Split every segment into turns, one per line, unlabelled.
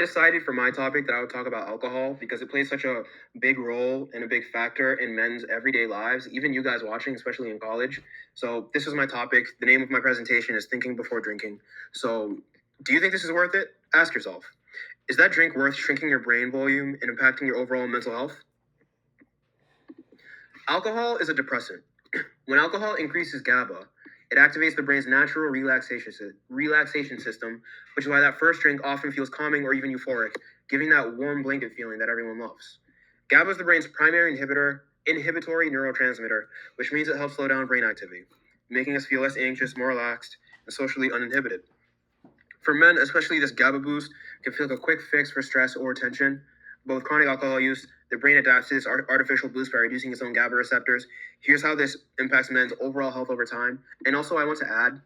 Decided for my topic that I would talk about alcohol because it plays such a big role and a big factor in men's everyday lives, even you guys watching, especially in college. So, this is my topic. The name of my presentation is Thinking Before Drinking. So, do you think this is worth it? Ask yourself, is that drink worth shrinking your brain volume and impacting your overall mental health? Alcohol is a depressant. When alcohol increases GABA, it activates the brain's natural relaxation system, which is why that first drink often feels calming or even euphoric, giving that warm blanket feeling that everyone loves. GABA is the brain's primary inhibitory neurotransmitter, which means it helps slow down brain activity, making us feel less anxious, more relaxed, and socially uninhibited. For men, especially, this GABA boost can feel like a quick fix for stress or tension. But with chronic alcohol use, the brain adapts to this artificial boost by reducing its own GABA receptors. Here's how this impacts men's overall health over time. And also, I want to add,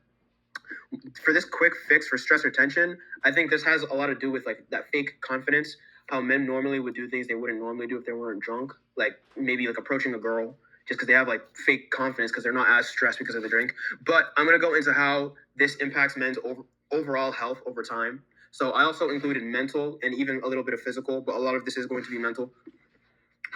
for this quick fix for stress or tension, I think this has a lot to do with like that fake confidence. How men normally would do things they wouldn't normally do if they weren't drunk, like maybe like approaching a girl just because they have like fake confidence because they're not as stressed because of the drink. But I'm gonna go into how this impacts men's overall health over time. So I also included mental and even a little bit of physical, but a lot of this is going to be mental.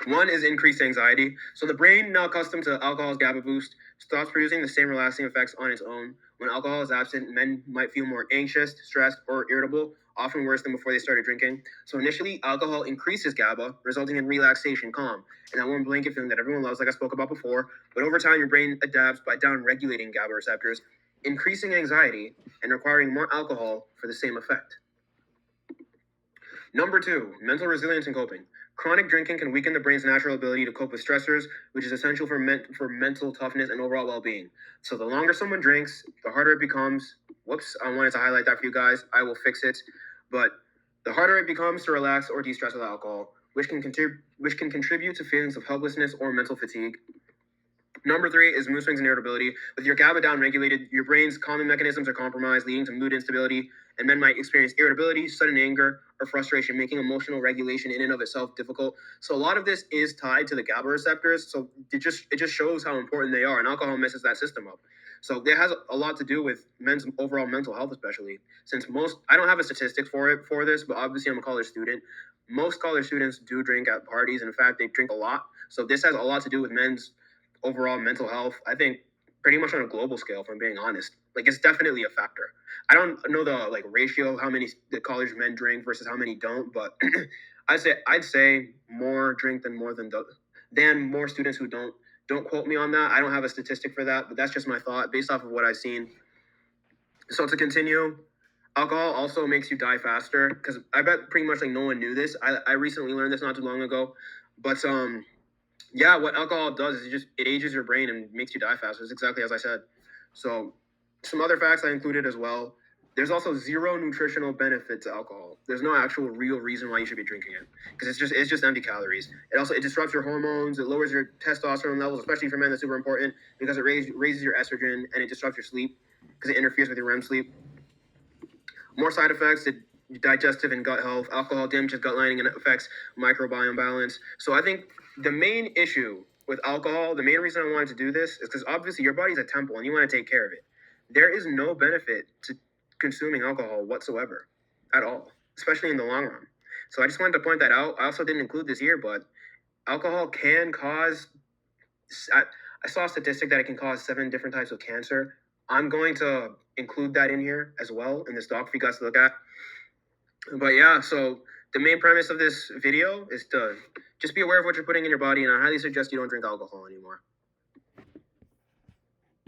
One is increased anxiety. So the brain, now accustomed to alcohol's GABA boost, stops producing the same relaxing effects on its own. When alcohol is absent, men might feel more anxious, stressed, or irritable, often worse than before they started drinking. So initially, alcohol increases GABA, resulting in relaxation, calm, and that warm blanket feeling that everyone loves, like I spoke about before. But over time, your brain adapts by down-regulating GABA receptors, increasing anxiety and requiring more alcohol for the same effect. Number two, mental resilience and coping. Chronic drinking can weaken the brain's natural ability to cope with stressors, which is essential for mental toughness and overall well being. So, the longer someone drinks, the harder it becomes. Whoops, I wanted to highlight that for you guys. I will fix it. But the harder it becomes to relax or de stress with alcohol, which can contribute to feelings of helplessness or mental fatigue. Number three is mood swings and irritability. With your GABA down regulated, your brain's calming mechanisms are compromised, leading to mood instability, and men might experience irritability, sudden anger, or frustration, making emotional regulation in and of itself difficult. So a lot of this is tied to the GABA receptors. So it just shows how important they are, and alcohol messes that system up. So it has a lot to do with men's overall mental health, especially since most I don't have a statistic for this, but obviously I'm a college student. Most college students do drink at parties. In fact, they drink a lot. So this has a lot to do with men's overall mental health. I think pretty much on a global scale, if I'm being honest. Like it's definitely a factor. I don't know the like ratio of how many the college men drink versus how many don't, but I'd say more drink than more students who don't. Don't quote me on that. I don't have a statistic for that, but that's just my thought based off of what I've seen. So to continue, alcohol also makes you die faster because I bet pretty much like no one knew this. I recently learned this not too long ago, but yeah, what alcohol does is it ages your brain and makes you die faster. It's exactly as I said. So, some other facts I included as well. There's also zero nutritional benefit to alcohol. There's no actual real reason why you should be drinking it because it's just empty calories. It disrupts your hormones. It lowers your testosterone levels, especially for men. That's super important because it raises your estrogen and it disrupts your sleep because it interferes with your REM sleep. More side effects: digestive and gut health. Alcohol damages gut lining and affects microbiome balance. So I think the main issue with alcohol, the main reason I wanted to do this is because obviously your body's a temple and you want to take care of it. There is no benefit to consuming alcohol whatsoever at all, especially in the long run. So I just wanted to point that out. I also didn't include this here, but alcohol can cause. I, I saw a statistic that it can cause 7 different types of cancer. I'm going to include that in here as well in this doc for you guys to look at. But yeah, so the main premise of this video is to just be aware of what you're putting in your body, and I highly suggest you don't drink alcohol anymore.